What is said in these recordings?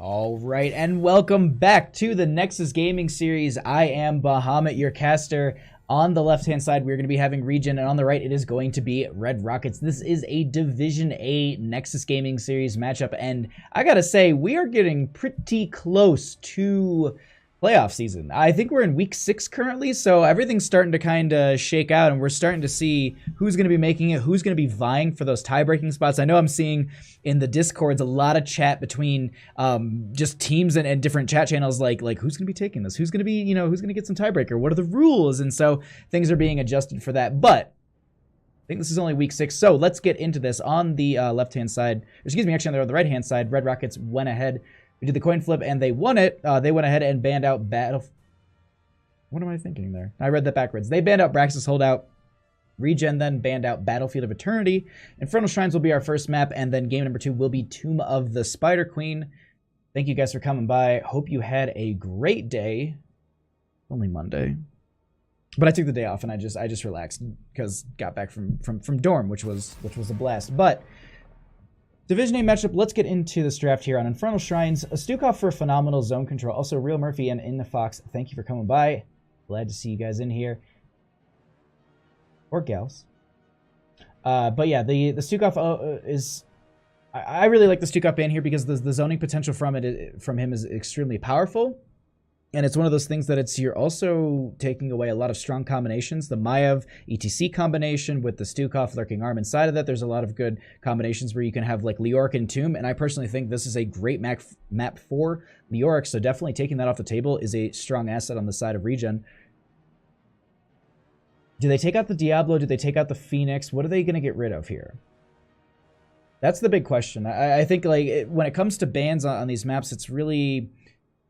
All right, and welcome back to the Nexus Gaming Series. I am Bahamut, your caster. On the left-hand side, we're going to be having ReGen, and on the right, it is going to be Red Rockets. This is a Division A Nexus Gaming Series matchup, and I gotta say, we are getting pretty close to playoff season. I think we're in week 6 currently, so everything's starting to kind of shake out, and we're starting to see who's going to be making it, who's going to be vying for those tie-breaking spots. I know I'm seeing in the Discords a lot of chat between just teams and different chat channels, like who's going to be taking this, who's going to be, who's going to get some tiebreaker, what are the rules, and so things are being adjusted for that. But I think this is only week 6, so let's get into this. On the left-hand side, excuse me, actually on the right-hand side, Red Rockets went ahead. We did the coin flip, and they won it. They went ahead and banned out Battle... What am I thinking there? I read that backwards. They banned out Braxis Holdout. ReGen then banned out Battlefield of Eternity. Infernal Shrines will be our first map, and then game number 2 will be Tomb of the Spider Queen. Thank you guys for coming by. Hope you had a great day. Only Monday. But I took the day off, and I just relaxed because got back from dorm, which was a blast. But Division A matchup, let's get into this draft here on Infernal Shrines. A Stukov for phenomenal zone control. Also, Real Murphy and In the Fox, thank you for coming by. Glad to see you guys in here. Or gals. But yeah, the Stukov is... I really like the Stukov ban here because the zoning potential from him is extremely powerful. And it's one of those things that you're also taking away a lot of strong combinations. The Maiev ETC combination with the Stukov Lurking Arm inside of that. There's a lot of good combinations where you can have like Leoric and Tomb. And I personally think this is a great map for Leoric. So definitely taking that off the table is a strong asset on the side of ReGen. Do they take out the Diablo? Do they take out the Phoenix? What are they going to get rid of here? That's the big question. I think like when it comes to bans on these maps, it's really...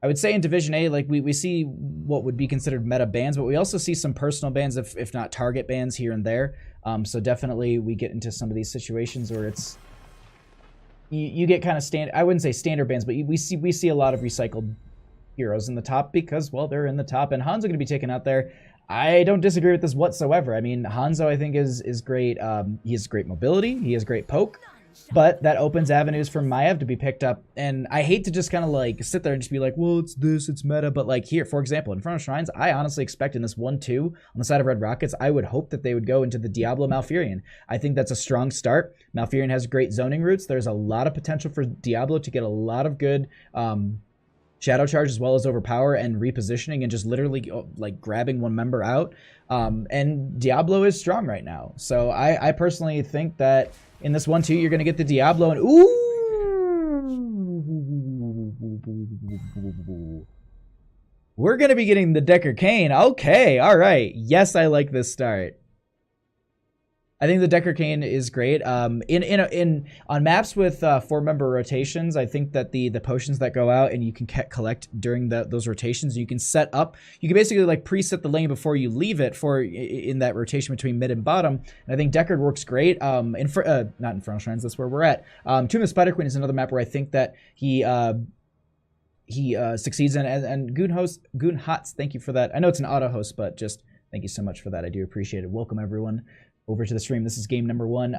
I would say in Division A, like we see what would be considered meta bans, but we also see some personal bans, if not target bans here and there. So definitely we get into some of these situations where it's you get kind of I wouldn't say standard bans, but we see a lot of recycled heroes in the top because, well, they're in the top, and Hanzo going to be taken out there. I don't disagree with this whatsoever. I mean, Hanzo I think is great. He has great mobility. He has great poke. But that opens avenues for Maiev to be picked up. And I hate to just kind of like sit there and just be like, well, it's this, it's meta. But like here, for example, Infernal Shrines, I honestly expect in this 1-2 on the side of Red Rockets, I would hope that they would go into the Diablo Malfurion. I think that's a strong start. Malfurion has great zoning routes. There's a lot of potential for Diablo to get a lot of good shadow charge as well as overpower and repositioning and just literally like grabbing one member out. And Diablo is strong right now. So I personally think that in this 1-2, you're going to get the Diablo, and ooh! We're going to be getting the Decker Cane. Okay, all right. Yes, I like this start. I think the Decker Cane is great. On maps with 4-member rotations, I think that the potions that go out and you can collect during those rotations, you can set up. You can basically like preset the lane before you leave it in that rotation between mid and bottom. And I think Deckard works great. Not Infernal Shrines. That's where we're at. Tomb of the Spider Queen is another map where I think that he succeeds in. And Goonhots, thank you for that. I know it's an auto host, but just thank you so much for that. I do appreciate it. Welcome everyone over to the stream. This is game number 1.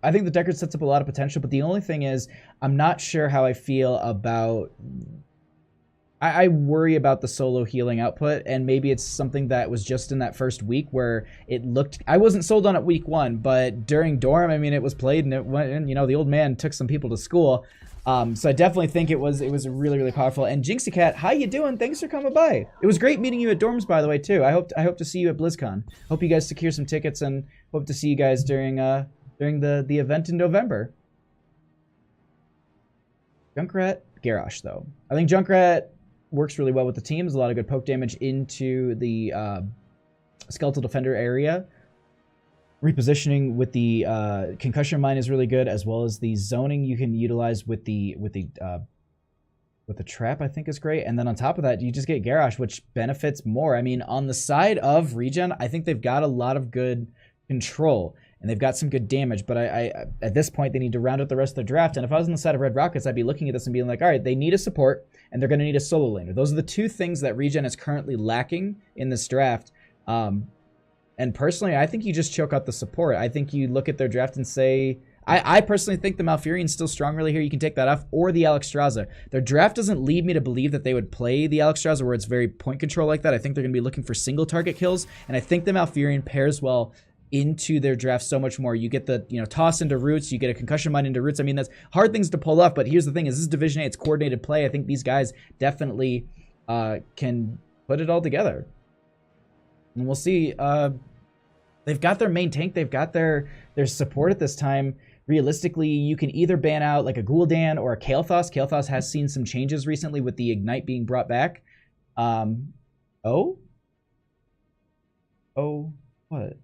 I think the Deckard sets up a lot of potential, but the only thing is I'm not sure how I feel about... I worry about the solo healing output, and maybe it's something that was just in that first week where it looked... I wasn't sold on it week 1, but during Dorm, I mean, it was played, and it went, and, the old man took some people to school. So I definitely think it was really, really powerful. And Jinxie Cat, how you doing? Thanks for coming by. It was great meeting you at Dorms, by the way, too. I hope to see you at BlizzCon. Hope you guys secure some tickets, and hope to see you guys during the event in November. Junkrat, Garrosh, though. I think Junkrat works really well with the team. There's a lot of good poke damage into the Skeletal Defender area. Repositioning with the concussion mine is really good, as well as the zoning you can utilize with the trap, I think is great. And then on top of that, you just get Garrosh, which benefits more. I mean, on the side of ReGen, I think they've got a lot of good control and they've got some good damage. But I at this point, they need to round out the rest of their draft. And if I was on the side of Red Rockets, I'd be looking at this and being like, all right, they need a support and they're going to need a solo laner. Those are the two things that ReGen is currently lacking in this draft. And personally, I think you just choke out the support. I think you look at their draft and say, I personally think the Malfurion's still strong really here. You can take that off, or the Alexstrasza. Their draft doesn't lead me to believe that they would play the Alexstrasza where it's very point control like that. I think they're going to be looking for single target kills, and I think the Malfurion pairs well into their draft so much more. You get the, you know, toss into roots, you get a concussion mine into roots. I mean, that's hard things to pull off, but here's the thing, is this is Division 8, it's coordinated play. I think these guys definitely can put it all together. And we'll see. They've got their main tank, they've got their support at this time. Realistically, you can either ban out like a Gul'dan or a Kael'thas. Kael'thas has seen some changes recently with the Ignite being brought back. Oh, what?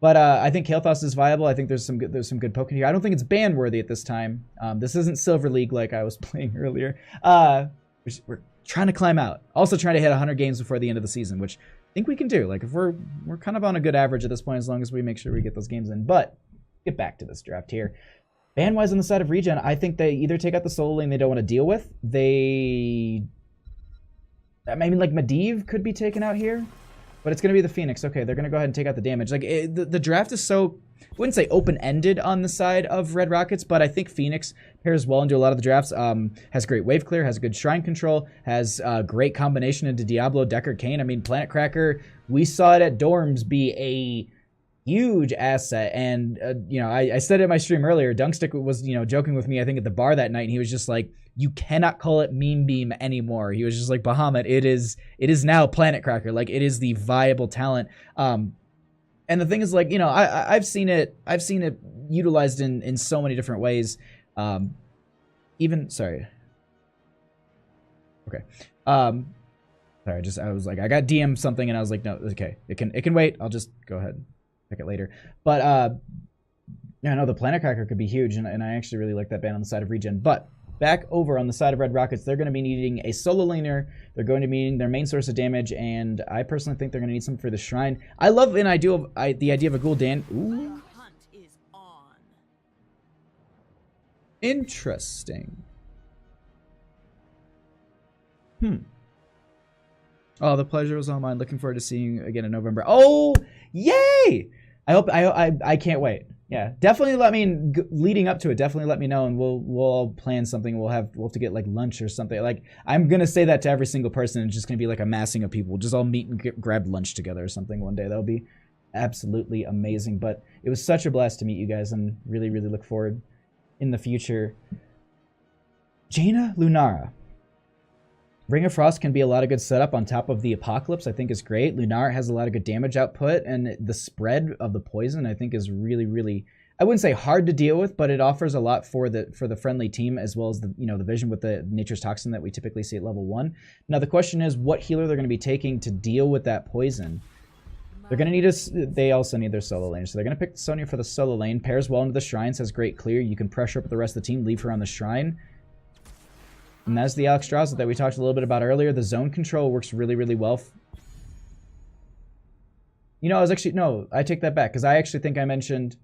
But I think Kael'thas is viable. I think there's some good poking here. I don't think it's ban worthy at this time. This isn't Silver League like I was playing earlier. We're trying to climb out. Also trying to hit 100 games before the end of the season, which I think we can do. Like if we're kind of on a good average at this point, as long as we make sure we get those games in. But get back to this draft here. Ban-wise on the side of ReGen, I think they either take out the solo lane they don't want to deal with. I mean, like Medivh could be taken out here. But it's going to be the Phoenix. Okay, they're going to go ahead and take out the damage. Like the draft is so, I wouldn't say open-ended on the side of Red Rockets, but I think Phoenix pairs well into a lot of the drafts. Has great wave clear, has good shrine control, has great combination into Diablo, Decker, Kayn. I mean, Planet Cracker, we saw it at Dorms be a huge asset. And, you know, I said it in my stream earlier, Dunkstick was, you know, joking with me, I think, at the bar that night, and he was just like, you cannot call it meme beam anymore. He was just like, Bahamut, it is now Planet Cracker. Like, it is the viable talent. And the thing is, like, you know, I've seen it utilized in so many different ways. Sorry. Okay. Sorry, I was like, I got DM something and I was like, no, okay, it can wait. I'll just go ahead and pick it later. But yeah, no, the Planet Cracker could be huge, and I actually really like that ban on the side of ReGen. But back over on the side of Red Rockets, they're going to be needing a solo laner. They're going to be needing their main source of damage, and I personally think they're going to need something for the shrine. I love the idea of a Gul'dan. Ooh. Interesting. Oh, the pleasure was all mine. Looking forward to seeing you again in November. Oh, yay! I can't wait. Yeah, definitely let me, leading up to it, definitely let me know, and we'll all plan something. We'll have to get like lunch or something. Like, I'm gonna say that to every single person, and it's just gonna be like a massing of people. We'll just all meet and grab lunch together or something one day. That'll be absolutely amazing. But it was such a blast to meet you guys, and really, really look forward in the future. Jaina Lunara. Ring of Frost can be a lot of good setup on top of the Apocalypse, I think is great. Lunara has a lot of good damage output, and the spread of the poison I think is really, really, I wouldn't say hard to deal with, but it offers a lot for the friendly team, as well as the, you know, the vision with the Nature's Toxin that we typically see at level 1. Now the question is what healer they're going to be taking to deal with that poison. They're going to need they also need their solo lane, so they're going to pick Sonya for the solo lane. Pairs well into the shrines, has great clear. You can pressure up the rest of the team, leave her on the shrine. And that's the Alexstrasza that we talked a little bit about earlier. The zone control works really, really well. You know, no, I take that back, because I actually think I mentioned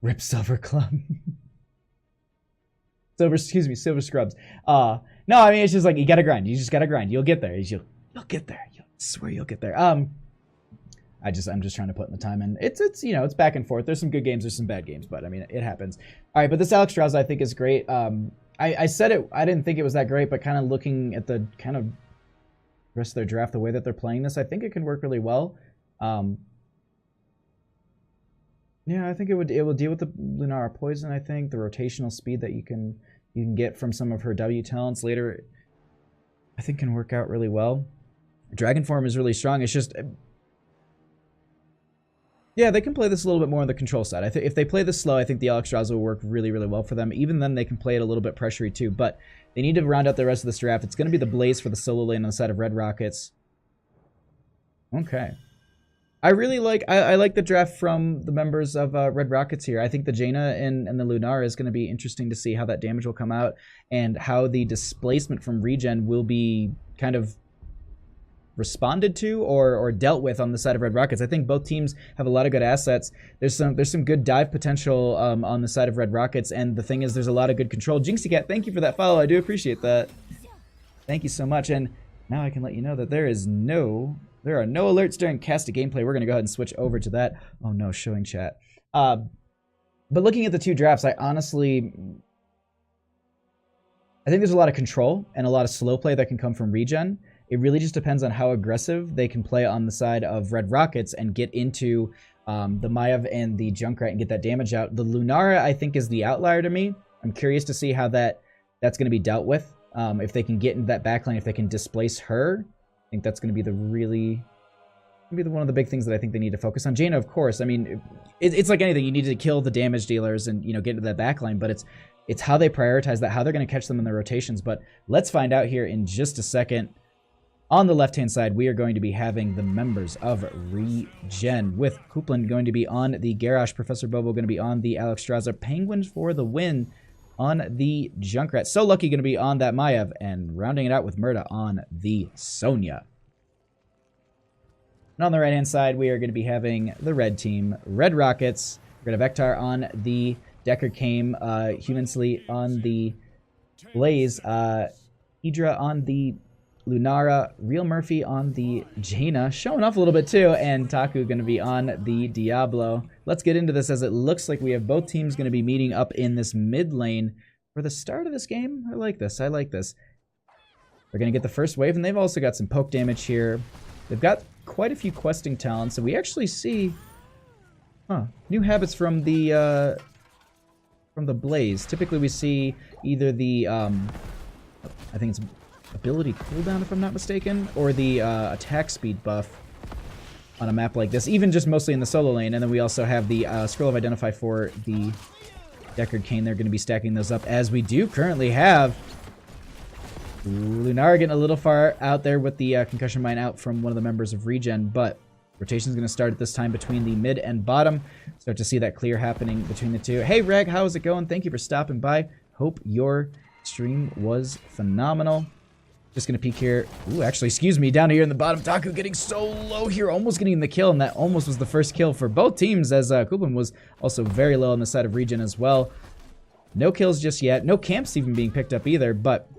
Rip Silver Club. Silver Scrubs. No, I mean, it's just like, you gotta grind. You just gotta grind. You'll get there. You'll get there. I swear you'll get there. I'm just trying to put in the time in. It's you know, it's back and forth. There's some good games, there's some bad games, but I mean, it happens. All right, but this Alexstrasza I think is great. I said it, I didn't think it was that great, but kind of looking at the kind of rest of their draft, the way that they're playing this, I think it can work really well. Yeah, I think it will deal with the Lunara poison, I think. The rotational speed that you can get from some of her W talents later, I think can work out really well. Dragon form is really strong. It's just, yeah, they can play this a little bit more on the control side. I think if they play this slow, I think the Alexstrasza will work really, really well for them. Even then, they can play it a little bit pressury too. But they need to round out the rest of this draft. It's going to be the Blaze for the solo lane on the side of Red Rockets. Okay. I really like, I like the draft from the members of Red Rockets here. I think the Jaina and the Lunara is going to be interesting to see how that damage will come out and how the displacement from ReGen will be kind of responded to or dealt with on the side of Red Rockets. I think both teams have a lot of good assets. There's some good dive potential on the side of Red Rockets, and the thing is, there's a lot of good control. Jinxie Cat, thank you for that follow. I do appreciate that. Thank you so much. And now I can let you know that there is no There are no alerts during cast of gameplay. We're going to go ahead and switch over to that. Oh no, showing chat. But looking at the two drafts, I think there's a lot of control and a lot of slow play that can come from ReGen. It really just depends on how aggressive they can play on the side of Red Rockets and get into the Maiev and the Junkrat and get that damage out. The Lunara, I think, is the outlier to me. I'm curious to see how that's going to be dealt with. If they can get into that backline, if they can displace her, I think that's going to be one of the big things that I think they need to focus on. Jaina, of course. I mean, it's like anything. You need to kill the damage dealers and, get into that backline, but it's how they prioritize that, how they're going to catch them in their rotations. But let's find out here in just a second. On the left-hand side, we are going to be having the members of ReGen, with Coupland going to be on the Garrosh, Professor Bobo going to be on the Alexstrasza, Penguins for the win on the Junkrat. So Lucky going to be on that Maiev, and rounding it out with Murda on the Sonya. And on the right-hand side, we are going to be having the red team, Red Rockets. We're going to Vectar on the Decker Kame, Humansley on the Blaze, Hydra on the Lunara, Real Murphy on the Jaina, showing off a little bit too, and Taku going to be on the Diablo. Let's get into this, as it looks like we have both teams going to be meeting up in this mid lane for the start of this game. I like this. I like this. They're going to get the first wave, and they've also got some poke damage here. They've got quite a few questing talents, and we actually see new habits from the Blaze. Typically we see either the I think it's ability cooldown, if I'm not mistaken, or the attack speed buff on a map like this, even just mostly in the solo lane. And then we also have the Scroll of Identify for the Deckard Kane. They're going to be stacking those up, as we do currently have Lunara getting a little far out there with the concussion mine out from one of the members of ReGen, but rotation is going to start at this time between the mid and bottom. Start to see that clear happening between the two. Hey Reg, how's it going? Thank you for stopping by. Hope your stream was phenomenal. Just gonna peek here. Ooh, actually, excuse me, down here in the bottom, Taku getting so low here, almost getting the kill, and that almost was the first kill for both teams, as Kublin was also very low on the side of ReGen as well. No kills just yet. No camps even being picked up either, but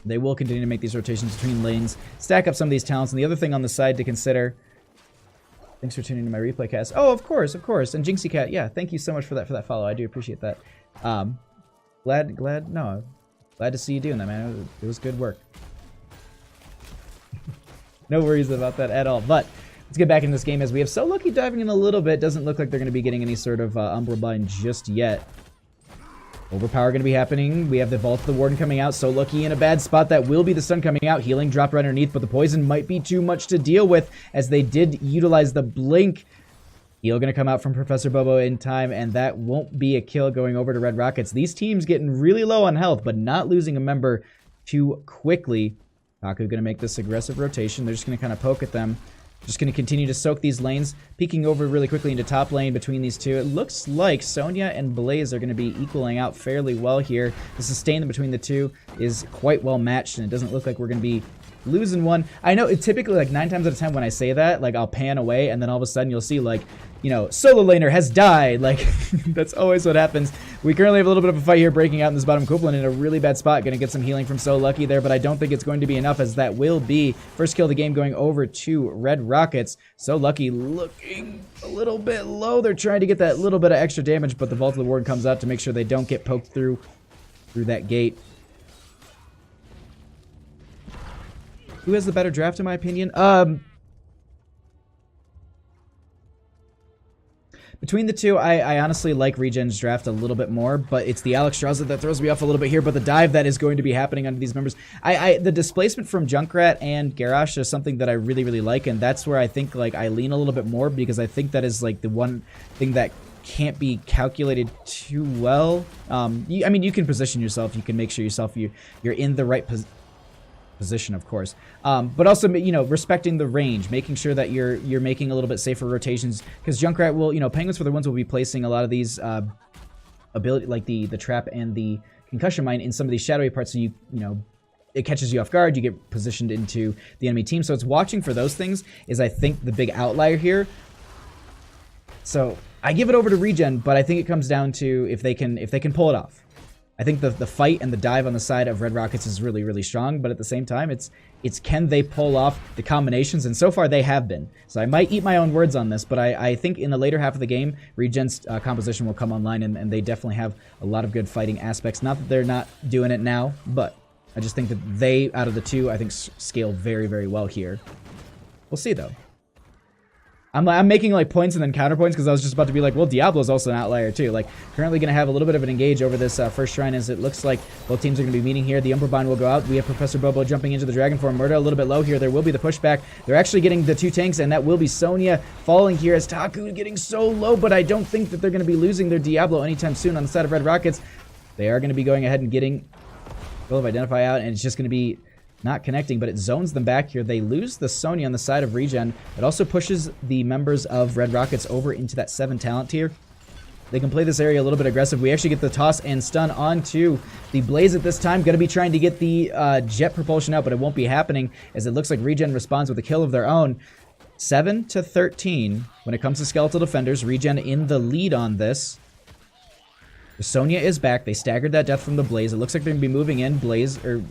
they will continue to make these rotations between lanes, stack up some of these talents. And the other thing on the side to consider, thanks for tuning to my replay cast. Oh, of course, of course. And Jinxie Cat, yeah, thank you so much for that follow. I do appreciate that. Glad to see you doing that, man. It was good work. No worries about that at all. But let's get back in this game, as we have So Lucky diving in a little bit. Doesn't look like they're going to be getting any sort of Umbra bind just yet. Overpower going to be happening. We have the Vault of the Warden coming out. So Lucky in a bad spot. That will be the stun coming out. Healing drop right underneath, but the poison might be too much to deal with, as they did utilize the blink. Heal going to come out from Professor Bobo in time, and that won't be a kill going over to Red Rockets. These teams getting really low on health, but not losing a member too quickly. Taku going to make this aggressive rotation. They're just going to kind of poke at them. Just going to continue to soak these lanes, peeking over really quickly into top lane between these two. It looks like Sonya and Blaze are going to be equaling out fairly well here. The sustain between the two is quite well matched, and it doesn't look like we're going to be losing one. I know it typically, like 9 times out of 10 when I say that, like I'll pan away, and then all of a sudden you'll see, like, you know, solo laner has died. Like, that's always what happens. We currently have a little bit of a fight here breaking out in this bottom. Coupland in a really bad spot. Going to get some healing from So Lucky there, but I don't think it's going to be enough, as that will be first kill of the game going over to Red Rockets. So Lucky looking a little bit low. They're trying to get that little bit of extra damage, but the Vault of the Warden comes out to make sure they don't get poked through that gate. Who has the better draft, in my opinion? Between the two, I honestly like ReGen's draft a little bit more, but it's the Alexstrasza that throws me off a little bit here. But the dive that is going to be happening under these members, the displacement from Junkrat and Garrosh is something that I really, really like, and that's where I think, like, I lean a little bit more, because I think that is like the one thing that can't be calculated too well. I mean, you can position yourself, you can make sure you're in the right position, of course, but also, you know, respecting the range, making sure that you're making a little bit safer rotations, because Junkrat will, you know, Penguins for the ones will be placing a lot of these ability, like the trap and the concussion mine in some of these shadowy parts, so you know, it catches you off guard, you get positioned into the enemy team. So it's watching for those things is, I think, the big outlier here. So I give it over to ReGen, but I think it comes down to if they can pull it off. I think the fight and the dive on the side of Red Rockets is really, really strong, but at the same time, it's can they pull off the combinations, and so far they have been. So I might eat my own words on this, but I think in the later half of the game, ReGen's composition will come online, and they definitely have a lot of good fighting aspects. Not that they're not doing it now, but I just think that they, out of the two, I think scale very, very well here. We'll see, though. I'm making like points and then counterpoints because I was just about to be like, well, Diablo's also an outlier too. Like, currently going to have a little bit of an engage over this first shrine, as it looks like both teams are going to be meeting here. The Umbra Bind will go out. We have Professor Bobo jumping into the Dragon Form. Murda a little bit low here. There will be the pushback. They're actually getting the 2 tanks, and that will be Sonya falling here as Taku getting so low, but I don't think that they're going to be losing their Diablo anytime soon on the side of Red Rockets. They are going to be going ahead and getting Will of Identify out, and it's just going to be not connecting, but it zones them back here. They lose the Sonya on the side of ReGen. It also pushes the members of Red Rockets over into that 7 talent tier. They can play this area a little bit aggressive. We actually get the toss and stun onto the Blaze at this time. Going to be trying to get the jet propulsion out, but it won't be happening, as it looks like ReGen responds with a kill of their own. 7-13 when it comes to Skeletal Defenders. ReGen in the lead on this. The Sonya is back. They staggered that death from the Blaze. It looks like they're going to be moving in. Blaze, or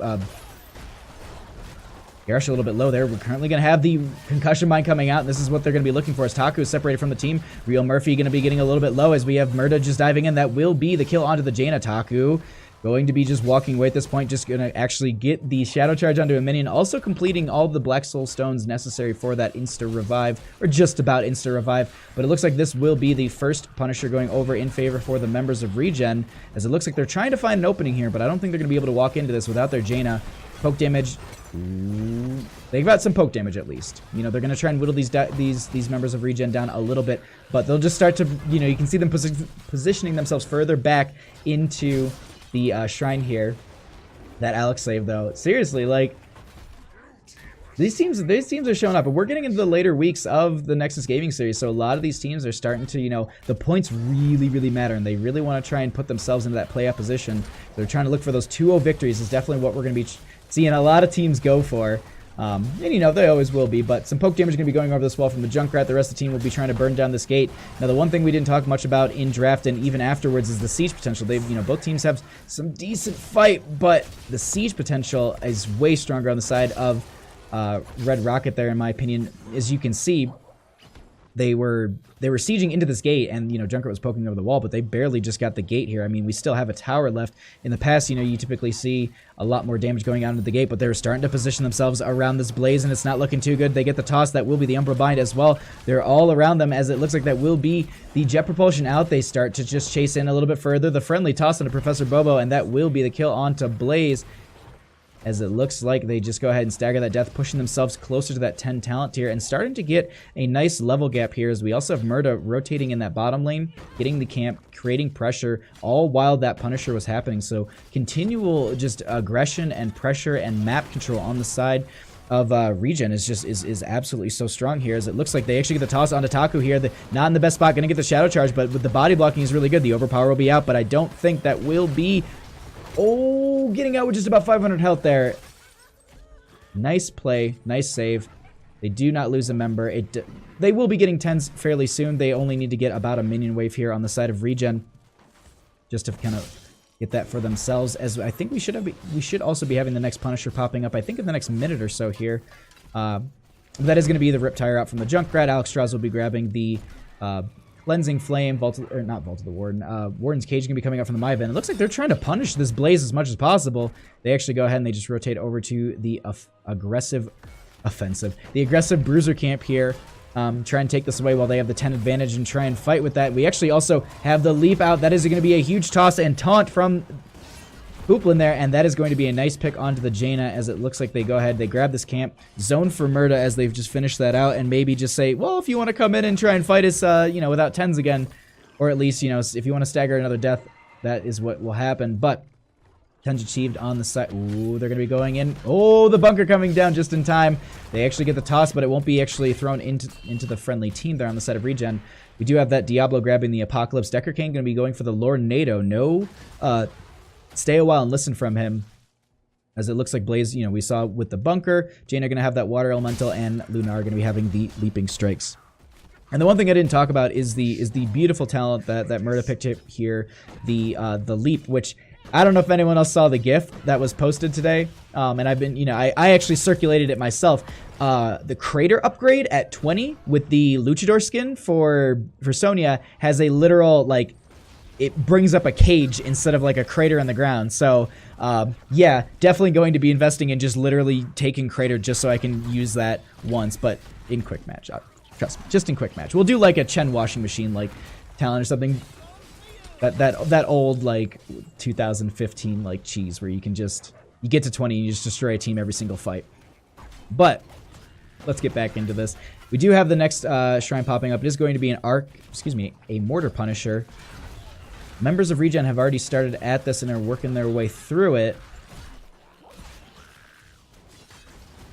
Garrosh a little bit low there. We're currently going to have the Concussion Mine coming out, and this is what they're going to be looking for, as Taku is separated from the team. Real Murphy going to be getting a little bit low, as we have Murda just diving in. That will be the kill onto the Jaina. Taku going to be just walking away at this point, just going to actually get the Shadow Charge onto a minion, also completing all of the Black Soul Stones necessary for that insta-revive, or just about insta-revive. But it looks like this will be the first Punisher going over in favor for the members of ReGen, as it looks like they're trying to find an opening here, but I don't think they're going to be able to walk into this without their Jaina. Poke damage. They got some poke damage at least. You know, they're going to try and whittle these members of ReGen down a little bit, but they'll just start to, you know, you can see them positioning themselves further back into the shrine here. That Alex saved, though. Seriously, like, these teams are showing up, and we're getting into the later weeks of the Nexus Gaming Series, so a lot of these teams are starting to, you know, the points really, really matter, and they really want to try and put themselves into that play-up position. They're trying to look for those 2-0 victories is definitely what we're going to be seeing a lot of teams go for. And, you know, they always will be, but some poke damage is going to be going over this wall from the Junkrat. The rest of the team will be trying to burn down this gate. Now, the one thing we didn't talk much about in draft and even afterwards is the siege potential. They've, you know, both teams have some decent fight, but the siege potential is way stronger on the side of Red Rocket there, in my opinion. As you can see, they were sieging into this gate, and, you know, Junkrat was poking over the wall, but they barely just got the gate here. I mean, we still have a tower left. In the past, you know, you typically see a lot more damage going out into the gate, but they're starting to position themselves around this Blaze, and it's not looking too good. They get the toss. That will be the Umbra Bind as well. They're all around them, as it looks like that will be the jet propulsion out. They start to just chase in a little bit further. The friendly toss onto Professor Bobo, and that will be the kill onto Blaze, as it looks like they just go ahead and stagger that death, pushing themselves closer to that 10 talent tier and starting to get a nice level gap here, as we also have Murda rotating in that bottom lane, getting the camp, creating pressure, all while that Punisher was happening. So continual just aggression and pressure and map control on the side of ReGen is absolutely so strong here, as it looks like they actually get the toss onto Taku here. Not in the best spot, going to get the Shadow Charge, but with the body blocking is really good. The Overpower will be out, but I don't think that will be... Oh, getting out with just about 500 health there. Nice play. Nice save. They do not lose a member. They will be getting 10s fairly soon. They only need to get about a minion wave here on the side of ReGen, just to kind of get that for themselves. As I think we should also be having the next Punisher popping up, I think, in the next minute or so here. That is going to be the Rip Tire out from the Junkrat. Alex Strauss will be grabbing the... Cleansing Flame, not Vault of the Warden. Warden's Cage is going to be coming out from the Maven. It looks like they're trying to punish this Blaze as much as possible. They actually go ahead and they just rotate over to the aggressive Bruiser camp here. Try and take this away while they have the 10 advantage and try and fight with that. We actually also have the Leap out. That is going to be a huge toss and taunt from Hooplin there, and that is going to be a nice pick onto the Jaina, as it looks like they go ahead, they grab this camp, zone for Murda as they've just finished that out, and maybe just say, well, if you want to come in and try and fight us, you know, without 10s again, or at least, you know, if you want to stagger another death, that is what will happen. But 10s achieved on the side. Ooh, they're going to be going in. Oh, the bunker coming down just in time. They actually get the toss, but it won't be actually thrown into the friendly team there on the side of ReGen. We do have that Diablo grabbing the Apocalypse. Decker King going to be going for the Lornado. No, stay a while and listen from him, as it looks like Blaze, you know, we saw with the bunker. Jaina going to have that Water Elemental, and Lunar going to be having the Leaping Strikes. And the one thing I didn't talk about is the beautiful talent that Murda picked here, the Leap, which I don't know if anyone else saw the GIF that was posted today, and I've been, I actually circulated it myself. The Crater upgrade at 20 with the Luchador skin for Sonya has a literal, like, it brings up a cage instead of like a crater in the ground. So, yeah, definitely going to be investing in just literally taking Crater just so I can use that once, but in quick match. Trust me, just in quick match. We'll do like a Chen washing machine, like talent or something. That old like 2015 like cheese where you can just you get to 20 and you just destroy a team every single fight. But let's get back into this. We do have the next shrine popping up. It is going to be an a Mortar Punisher. Members of ReGen have already started at this and are working their way through it.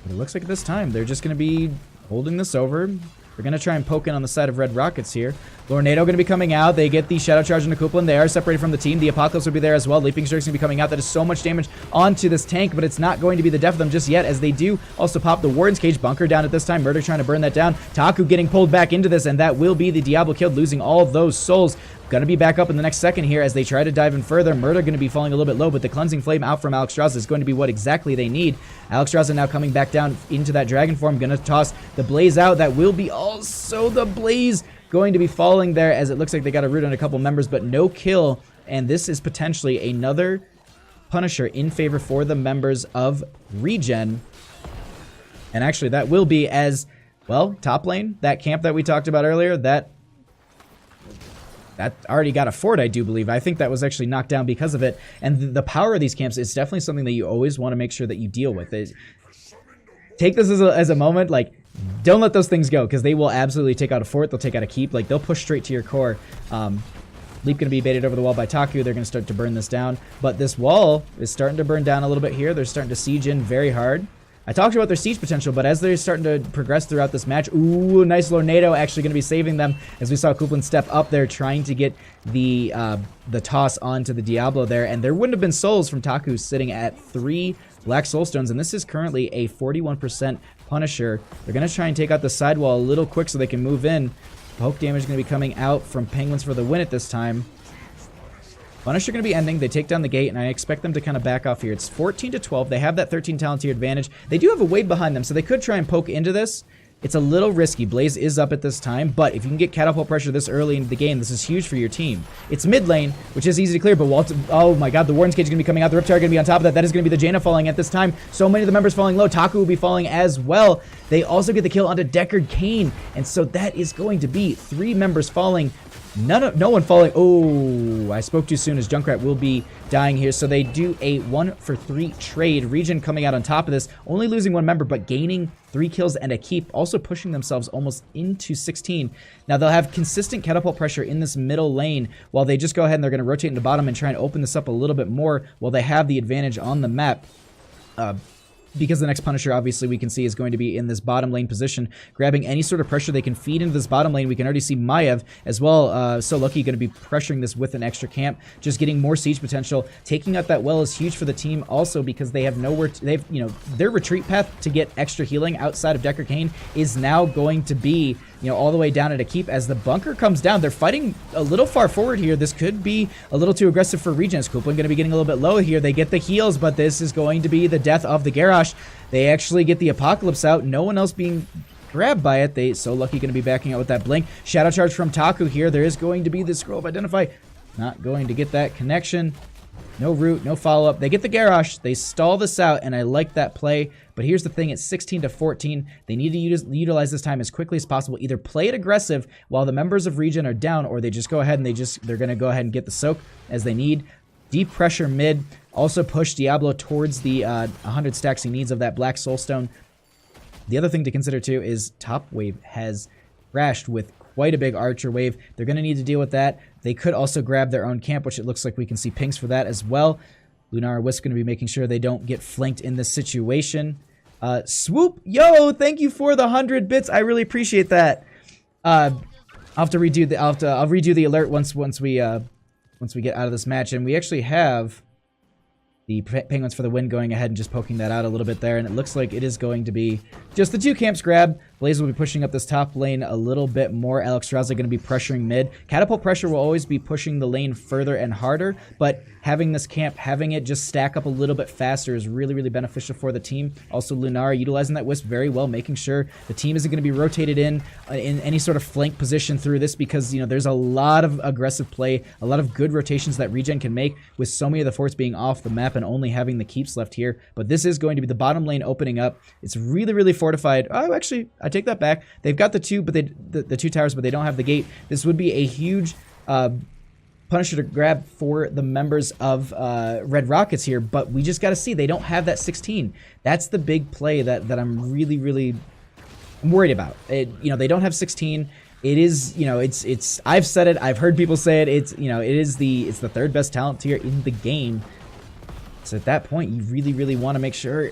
But it looks like this time they're just going to be holding this over. We're going to try and poke in on the side of Red Rockets here. Lornado going to be coming out. They get the Shadow Charge into Kuplin. They are separated from the team. The Apocalypse will be there as well. Leaping Strike's going to be coming out. That is so much damage onto this tank, but it's not going to be the death of them just yet, as they do also pop the Warden's Cage. Bunker down at this time. Murder trying to burn that down. Taku getting pulled back into this, and that will be the Diablo killed, losing all those souls. Going to be back up in the next second here as they try to dive in further. Murder going to be falling a little bit low, but the Cleansing Flame out from Alexstrasza is going to be what exactly they need. Alexstrasza now coming back down into that dragon form. Going to toss the Blaze out. That will be also the Blaze going to be falling there, as it looks like they got a root on a couple members, but no kill. And this is potentially another Punisher in favor for the members of ReGen. And actually that will be as, well, top lane, that camp that we talked about earlier, that already got a fort, I do believe. I think that was actually knocked down because of it. And the power of these camps is definitely something that you always want to make sure that you deal with. Take this as a moment, like, don't let those things go, because they will absolutely take out a fort. They'll take out a keep. Like, they'll push straight to your core. Leap going to be baited over the wall by Taku. They're going to start to burn this down. But this wall is starting to burn down a little bit here. They're starting to siege in very hard. I talked about their siege potential, but as they're starting to progress throughout this match, ooh, nice Lornado actually going to be saving them, as we saw Kuplin step up there trying to get the toss onto the Diablo there, and there wouldn't have been souls from Taku sitting at 3 Black Soulstones, and this is currently a 41% Punisher. They're going to try and take out the sidewall a little quick so they can move in. Poke damage is going to be coming out from Penguins for the win at this time. Punisher going to be ending. They take down the gate, and I expect them to kind of back off here. It's 14-12. They have that 13 talent tier advantage. They do have a wave behind them, so they could try and poke into this. It's a little risky. Blaze is up at this time, but if you can get catapult pressure this early into the game, this is huge for your team. It's mid lane, which is easy to clear, but oh my god, the Warden's Cage is going to be coming out. The Riptide going to be on top of that. That is going to be the Jaina falling at this time. So many of the members falling low. Taku will be falling as well. They also get the kill onto Deckard Cain, and so that is going to be 3 members falling. No one falling. Oh, I spoke too soon, as Junkrat will be dying here. So they do a 1-for-3 trade. ReGen coming out on top of this, only losing 1 member, but gaining 3 kills and a keep, also pushing themselves almost into 16. Now they'll have consistent catapult pressure in this middle lane, while they just go ahead and they're going to rotate in the bottom and try and open this up a little bit more while they have the advantage on the map. Because the next Punisher, obviously, we can see is going to be in this bottom lane position, grabbing any sort of pressure they can feed into this bottom lane. We can already see Maiev as well. So Lucky going to be pressuring this with an extra camp, just getting more siege potential. Taking out that well is huge for the team, also because they have nowhere. They've, their retreat path to get extra healing outside of Deckard Cain is now going to be, all the way down at a keep. As the bunker comes down, they're fighting a little far forward here. This could be a little too aggressive for ReGen. Kuplin going to be getting a little bit low here. They get the heals, but this is going to be the death of the Garrosh. They actually get the Apocalypse out. No one else being grabbed by it. They so lucky going to be backing out with that blink. Shadow Charge from Taku here. There is going to be the Scroll of Identify. Not going to get that connection. No root, no follow-up. They get the Garrosh. They stall this out, and I like that play. But here's the thing. It's 16-14. They need to utilize this time as quickly as possible. Either play it aggressive while the members of ReGen are down, or they just go ahead and they're going to go ahead and get the soak as they need. Deep pressure mid. Also push Diablo towards the 100 stacks he needs of that Black Soulstone. The other thing to consider, too, is top wave has crashed with quite a big Archer wave. They're going to need to deal with that. They could also grab their own camp, which it looks like we can see pings for that as well. Lunar Wisp going to be making sure they don't get flanked in this situation. Swoop, yo, thank you for the 100 bits. I really appreciate that. I'll redo the alert once we get out of this match, and we actually have The Penguins for the win, going ahead and just poking that out a little bit there. And it looks like it is going to be just the 2 camps grab. Blaze will be pushing up this top lane a little bit more. Alex Strauss going to be pressuring mid. Catapult pressure will always be pushing the lane further and harder, but having this camp, having it just stack up a little bit faster is really, really beneficial for the team. Also, Lunara utilizing that Wisp very well, making sure the team isn't going to be rotated in any sort of flank position through this, because, you know, there's a lot of aggressive play, a lot of good rotations that ReGen can make with so many of the forts being off the map and only having the keeps left here. But this is going to be the bottom lane opening up. It's really, really fortified. Oh, actually, I take that back. They've got the 2, but the 2 towers, but they don't have the gate. This would be a huge Punisher to grab for the members of Red Rockets here, but we just got to see. They don't have that 16. That's the big play that I'm really, really worried about. You know, they don't have 16. It is, you know, it's I've said it, I've heard people say it. It's, you know, it's the 3rd best talent tier in the game. So at that point, you really, really want to make sure.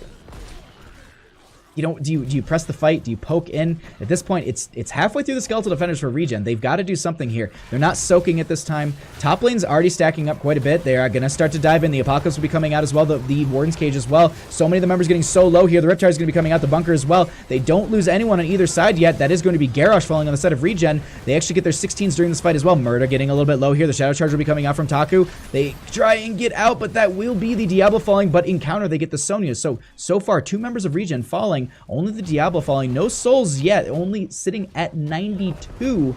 You don't, do you press the fight? Do you poke in? At this point, it's halfway through the Skeletal Defenders for ReGen. They've got to do something here. They're not soaking at this time. Top lane's already stacking up quite a bit. They are going to start to dive in. The Apocalypse will be coming out as well. The Warden's Cage as well. So many of the members getting so low here. The Riptide is going to be coming out the bunker as well. They don't lose anyone on either side yet. That is going to be Garrosh falling on the side of ReGen. They actually get their 16s during this fight as well. Murda getting a little bit low here. The Shadow Charge will be coming out from Taku. They try and get out, but that will be the Diablo falling. But in counter, they get the Sonya. So far, 2 members of ReGen falling. Only the Diablo falling. No souls yet. Only sitting at 92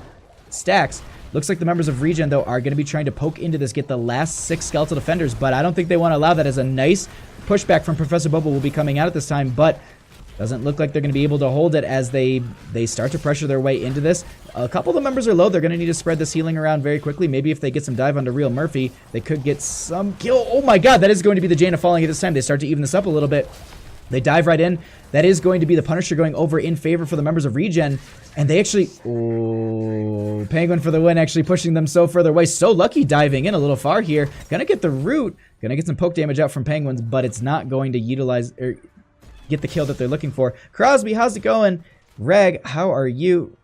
stacks. Looks like the members of ReGen, though, are going to be trying to poke into this, get the last 6 Skeletal Defenders, but I don't think they want to allow that. As a nice pushback from Professor Bubble will be coming out at this time, but doesn't look like they're going to be able to hold it as they start to pressure their way into this. A couple of the members are low. They're going to need to spread this healing around very quickly. Maybe if they get some dive onto Real Murphy, they could get some kill. Oh my god, that is going to be the Jaina falling at this time. They start to even this up a little bit. They dive right in. That is going to be the Punisher going over in favor for the members of ReGen. And they actually... Oh, Penguin for the win, actually pushing them so further away. So lucky diving in a little far here. Gonna get the root. Gonna get some poke damage out from Penguins, but it's not going to utilize... or get the kill that they're looking for. Crosby, how's it going? Reg, how are you?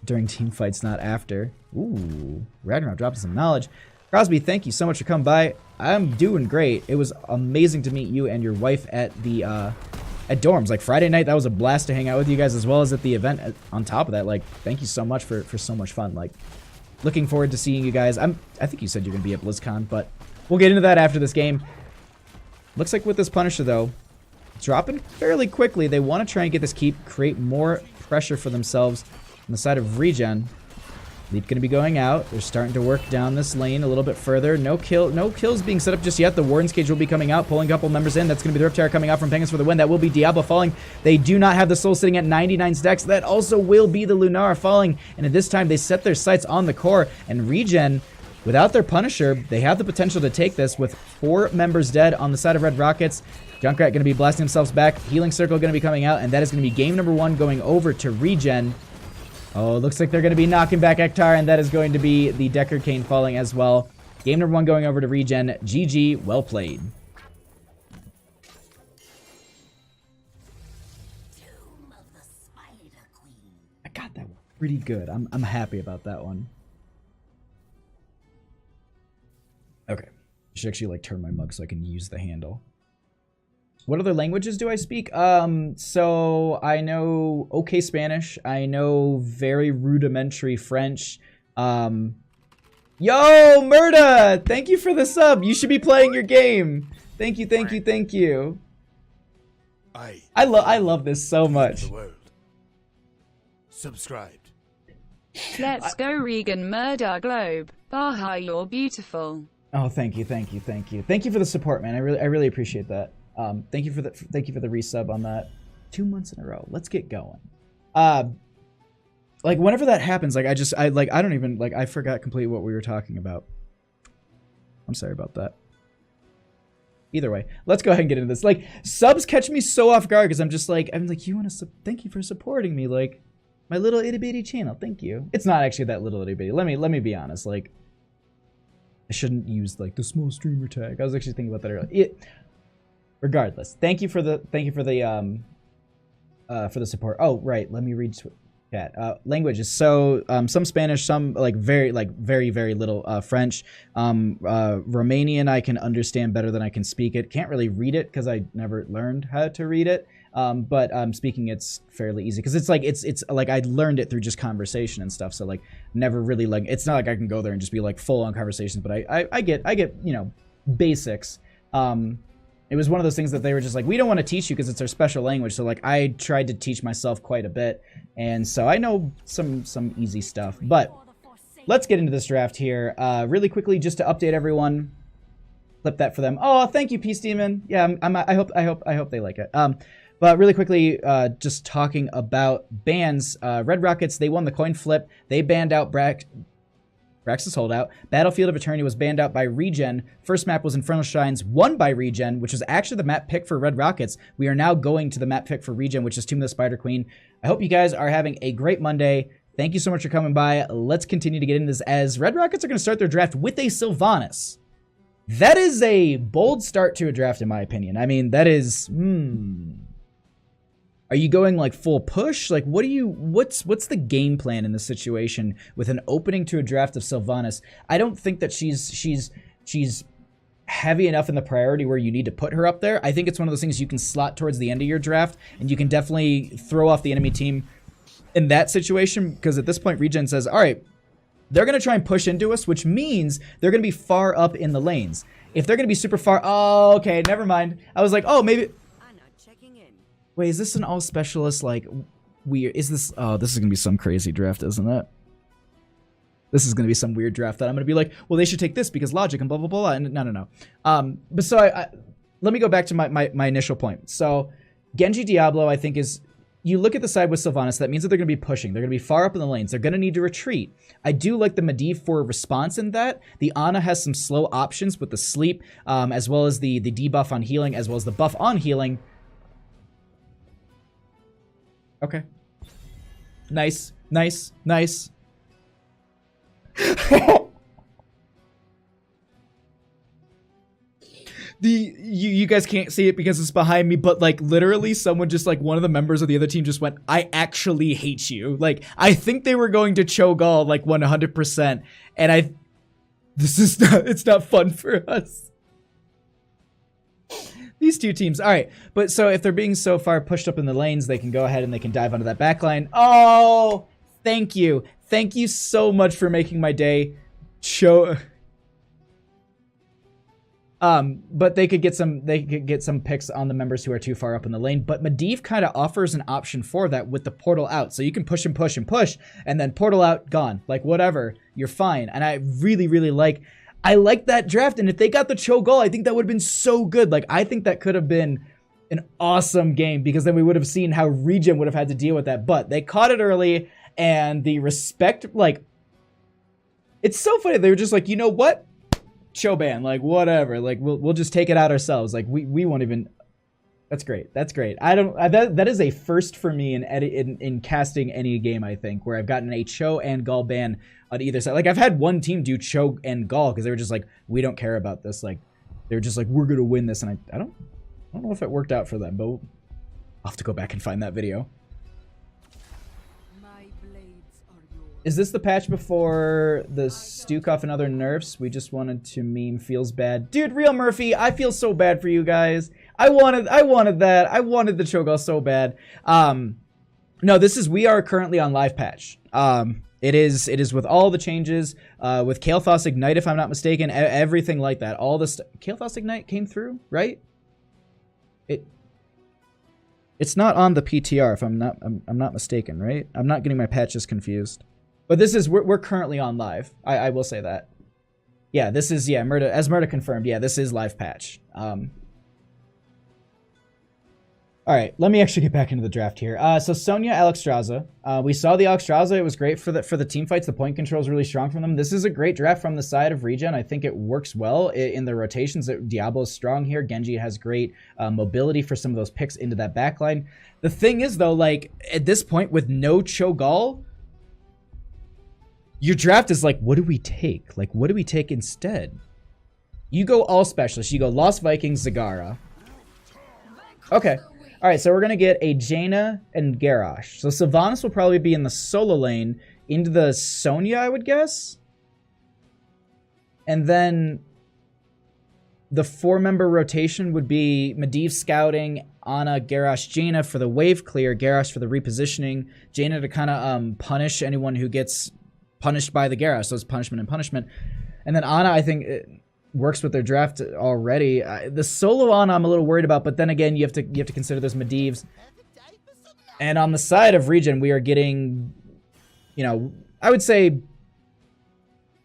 During team fights, not after. Ooh, Ragnarok dropping some knowledge. Crosby, thank you so much for coming by. I'm doing great. It was amazing to meet you and your wife at the at dorms. Like Friday night, that was a blast to hang out with you guys, as well as at the event. On top of that, like, thank you so much for so much fun. Like, looking forward to seeing you guys. I think you said you're gonna be at BlizzCon, but we'll get into that after this game. Looks like with this Punisher though, dropping fairly quickly. They want to try and get this keep, create more pressure for themselves on the side of ReGen. Leap going to be going out. They're starting to work down this lane a little bit further. No kills being set up just yet. The Warden's Cage will be coming out, pulling a couple members in. That's going to be the Rift Terror coming out from Penguins for the win. That will be Diablo falling. They do not have the Soul sitting at 99 stacks. That also will be the Lunara falling. And at this time, they set their sights on the core. And ReGen, without their Punisher, they have the potential to take this with 4 members dead on the side of Red Rockets. Junkrat going to be blasting themselves back. Healing Circle going to be coming out. And that is going to be game number 1 going over to ReGen. Oh, looks like they're going to be knocking back Ektar, and that is going to be the Decker Cane falling as well. Game number 1 going over to ReGen. GG, well played. I got that one pretty good. I'm happy about that one. Okay. I should actually like turn my mug so I can use the handle. What other languages do I speak? So I know okay Spanish. I know very rudimentary French. Yo, Murda! Thank you for the sub. You should be playing your game. Thank you, thank you, thank you. I love this so much. Subscribed. Let's go, ReGen Murder Globe. Baha, you're beautiful. Oh, thank you, thank you, thank you. Thank you for the support, man. I really appreciate that. Thank you for the resub on that. 2 months in a row. Let's get going. Like whenever that happens, like I don't even like I forgot completely what we were talking about. I'm sorry about that. Either way, let's go ahead and get into this. Like subs catch me so off guard because I'm like you want to thank you for supporting me, like my little itty bitty channel. Thank you. It's not actually that little itty bitty. Let me be honest. Like I shouldn't use like the small streamer tag. I was actually thinking about that earlier. Regardless, thank you for the support. Oh right, let me read. Chat. Languages. So some Spanish, some very little French. Romanian I can understand better than I can speak it. Can't really read it because I never learned how to read it. But speaking it's fairly easy because it's like I learned it through just conversation and stuff. So like never really like it's not like I can go there and just be like full on conversations. But I get basics. It was one of those things that they were just like, we don't want to teach you because it's our special language. So like I tried to teach myself quite a bit. And so I know some easy stuff. But let's get into this draft here. Really quickly, just to update everyone. Flip that for them. Oh, thank you, Peace Demon. Yeah, I hope they like it. But really quickly, just talking about bans. Red Rockets, they won the coin flip. They banned out Brax's Holdout. Battlefield of Eternity was banned out by ReGen. First map was Infernal Shrines, won by ReGen, which was actually the map pick for Red Rockets. We are now going to the map pick for ReGen, which is Tomb of the Spider Queen. I hope you guys are having a great Monday. Thank you so much for coming by. Let's continue to get into this as Red Rockets are going to start their draft with a Sylvanas. That is a bold start to a draft, in my opinion. I mean, that is... Are you going like full push? Like what's the game plan in this situation with an opening to a draft of Sylvanas? I don't think that she's heavy enough in the priority where you need to put her up there. I think it's one of those things you can slot towards the end of your draft and you can definitely throw off the enemy team in that situation because at this point ReGen says, all right, they're going to try and push into us, which means they're going to be far up in the lanes. If they're going to be super far, oh, okay, never mind. I was like, oh, maybe... Wait, is this an all specialist, like, weird? Is this... Oh, this is going to be some crazy draft, isn't it? This is going to be some weird draft that I'm going to be like, well, they should take this because logic and blah, blah, blah. And no. But so let me go back to my initial point. So Genji Diablo, I think, is... You look at the side with Sylvanas, that means that they're going to be pushing. They're going to be far up in the lanes. They're going to need to retreat. I do like the Medivh for response in that. The Ana has some slow options with the sleep, as well as the debuff on healing, as well as the buff on healing. Okay. Nice. You guys can't see it because it's behind me, but like literally someone just like one of the members of the other team just went, I actually hate you. Like I think they were going to Cho'Gall like 100%. And it's not fun for us. These two teams. All right. But so if they're being so far pushed up in the lanes, they can go ahead and they can dive onto that back line. Oh, thank you. Thank you so much for making my day. But they could get some picks on the members who are too far up in the lane. But Medivh kind of offers an option for that with the portal out. So you can push and push and push and then portal out, gone. Like whatever, you're fine. And I really, really like that draft, and if they got the Cho'Gall, I think that would have been so good. Like, I think that could have been an awesome game, because then we would have seen how ReGen would have had to deal with that. But they caught it early, and the respect, like, it's so funny. They were just like, you know what? Cho'Ban, like, whatever. Like, we'll just take it out ourselves. Like, we won't even... That's great. That's great. That is a first for me in casting any game, I think, where I've gotten a Cho and Gall ban on either side. Like, I've had one team do Cho and Gall because they were just like, we don't care about this. Like, they were just like, we're gonna win this, and I don't know if it worked out for them, but I'll have to go back and find that video. Is this the patch before the Stukov and other nerfs? We just wanted to meme feels bad. Dude, Real Murphy, I feel so bad for you guys. I wanted that. I wanted the Cho'Gall so bad. No, we are currently on live patch. It is with all the changes, with Kael'thas Ignite, if I'm not mistaken, everything like that. All this Kael'thas Ignite came through, right? It's not on the PTR if I'm not mistaken, right? I'm not getting my patches confused. But we're currently on live. I will say that. Yeah, this is, yeah, Murda, as Murda confirmed, yeah, this is live patch. All right, let me actually get back into the draft here. So Sonya, Alexstrasza. We saw the Alexstrasza. It was great for the team fights. The point control is really strong from them. This is a great draft from the side of ReGen. I think it works well in the rotations. Diablo is strong here. Genji has great mobility for some of those picks into that backline. The thing is, though, like, at this point, with no Cho'Gall, your draft is like, what do we take? Like, what do we take instead? You go all specialists. You go Lost Vikings, Zagara. Okay. All right, so we're going to get a Jaina and Garrosh. So Sylvanas will probably be in the solo lane into the Sonya, I would guess. And then the 4-member rotation would be Medivh scouting, Ana, Garrosh, Jaina for the wave clear, Garrosh for the repositioning, Jaina to kind of punish anyone who gets punished by the Garrosh. So it's punishment and punishment. And then Ana, I think, works with their draft already. The solo Ana I'm a little worried about, but then again, you have to consider those Medivhs. And on the side of ReGen, we are getting, you know, I would say,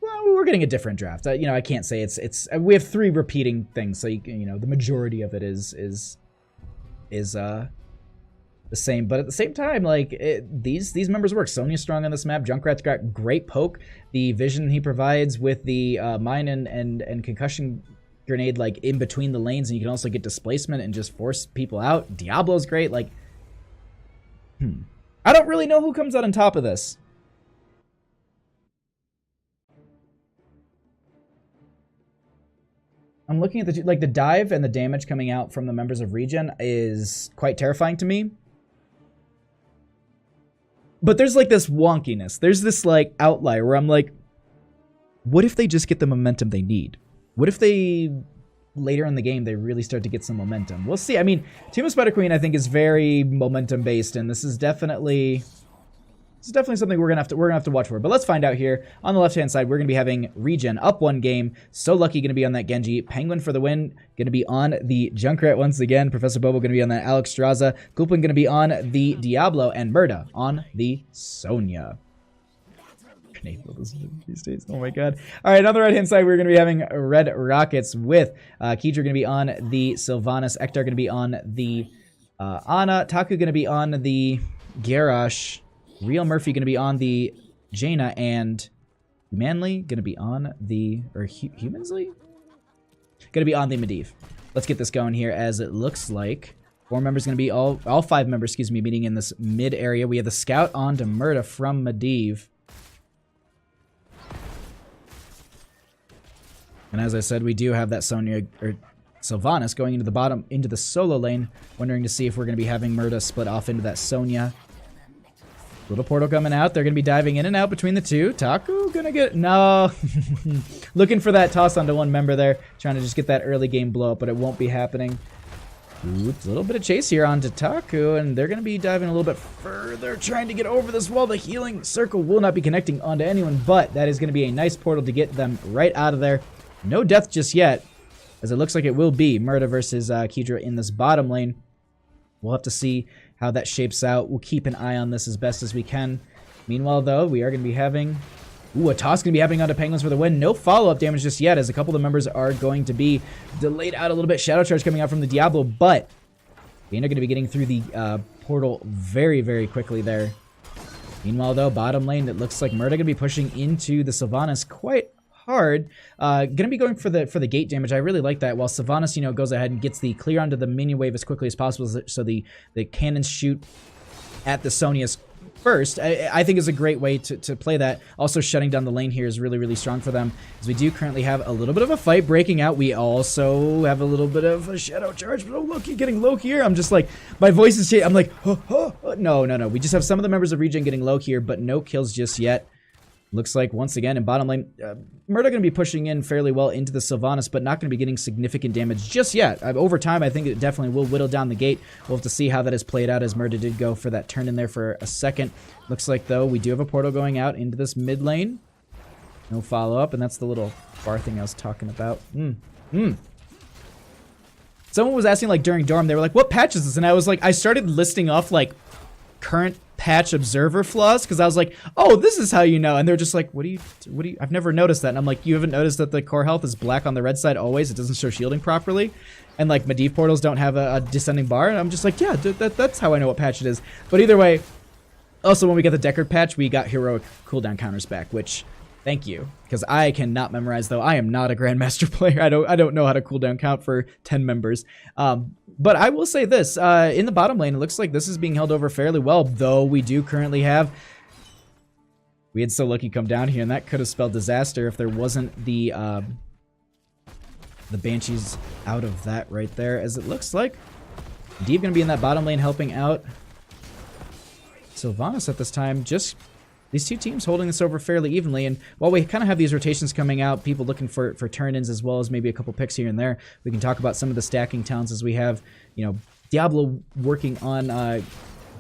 well, we're getting a different draft. You know, I can't say it's. We have 3 repeating things, so you know the majority of it is the same. But at the same time, like these members work. Sonya's strong on this map. Junkrat's got great poke. The vision he provides with the mine and concussion grenade, like in between the lanes, and you can also get displacement and just force people out. Diablo's great. Like, I don't really know who comes out on top of this. I'm looking at the dive and the damage coming out from the members of ReGen is quite terrifying to me. But there's like this wonkiness. There's this like outlier where I'm like, what if they just get the momentum they need? What if they later in the game they really start to get some momentum? We'll see. I mean, Team of Spider Queen I think is very momentum based, and this is definitely something we're gonna have to watch for. But let's find out here. On the left-hand side, we're gonna be having ReGen up 1 game. So Lucky gonna be on that Genji. Penguin for the win. Gonna be on the Junkrat once again. Professor Bobo gonna be on that Alex Straza. Kulpin gonna be on the Diablo, and Murda on the Sonya. These days. Oh my god. All right, on the right-hand side, we're gonna be having Red Rockets with Keydra gonna be on the Sylvanas. Ektar gonna be on the Ana. Taku gonna be on the Garrosh. Real Murphy going to be on the Jaina, and Manly going to be on the, or Humansley? Going to be on the Medivh. Let's get this going here, as it looks like 4 members going to be, all 5 members, excuse me, meeting in this mid area. We have the scout on to Murda from Medivh. And as I said, we do have that Sonya, or Sylvanas going into the bottom, into the solo lane, wondering to see if we're going to be having Murda split off into that Sonya. Little portal coming out. They're going to be diving in and out between the 2. Taku going to get... No. Looking for that toss onto 1 member there. Trying to just get that early game blow up, but it won't be happening. Oops, a little bit of chase here onto Taku, and they're going to be diving a little bit further, trying to get over this wall. The healing circle will not be connecting onto anyone, but that is going to be a nice portal to get them right out of there. No death just yet, as it looks like it will be Murda versus Keydra in this bottom lane. We'll have to see how that shapes out. We'll keep an eye on this as best as we can. Meanwhile, though, we are going to be having... Ooh, a toss going to be happening onto Penguins for the win. No follow-up damage just yet, as a couple of the members are going to be delayed out a little bit. Shadow Charge coming out from the Diablo, but they are going to be getting through the portal very, very quickly there. Meanwhile, though, bottom lane, it looks like Murda going to be pushing into the Sylvanas quite hard. Gonna be going for the gate damage. I really like that. While Sylvanas, you know, goes ahead and gets the clear onto the minion wave as quickly as possible, so the cannons shoot at the Sonyas first. I think is a great way to play that. Also, shutting down the lane here is really, really strong for them, as we do currently have a little bit of a fight breaking out. We also have a little bit of a shadow charge, but oh, Loki getting low here. I'm just like, my voice is changing. I'm like, no. We just have some of the members of ReGen getting low here, but no kills just yet. Looks like, once again, in bottom lane, Murda going to be pushing in fairly well into the Sylvanas, but not going to be getting significant damage just yet. Over time, I think it definitely will whittle down the gate. We'll have to see how that is played out, as Murda did go for that turn in there for a second. Looks like, though, we do have a portal going out into this mid lane. No follow-up, and that's the little bar thing I was talking about. Someone was asking, like, during Dorm, they were like, what patch is this? And I was like, I started listing off, like, current patch observer flaws, because I was like, oh, this is how you know. And they're just like, what do you I've never noticed that. And I'm like, you haven't noticed that the core health is black on the red side always? It doesn't show shielding properly, and like Medivh portals don't have a descending bar. And I'm just like, yeah, that's how I know what patch it is. But either way, also when we get the Deckard patch, we got heroic cooldown counters back, which thank you, because I cannot memorize, though. I am not a grandmaster player. I don't know how to cooldown count for 10 members. But I will say this, in the bottom lane, it looks like this is being held over fairly well, though we do currently have... We had So Lucky come down here, and that could have spelled disaster if there wasn't the Banshees out of that right there, as it looks like Medivh going to be in that bottom lane helping out Sylvanas at this time. Just these two teams holding this over fairly evenly. And while we kind of have these rotations coming out, people looking for turn-ins as well as maybe a couple picks here and there, we can talk about some of the stacking talents as we have, you know, Diablo working on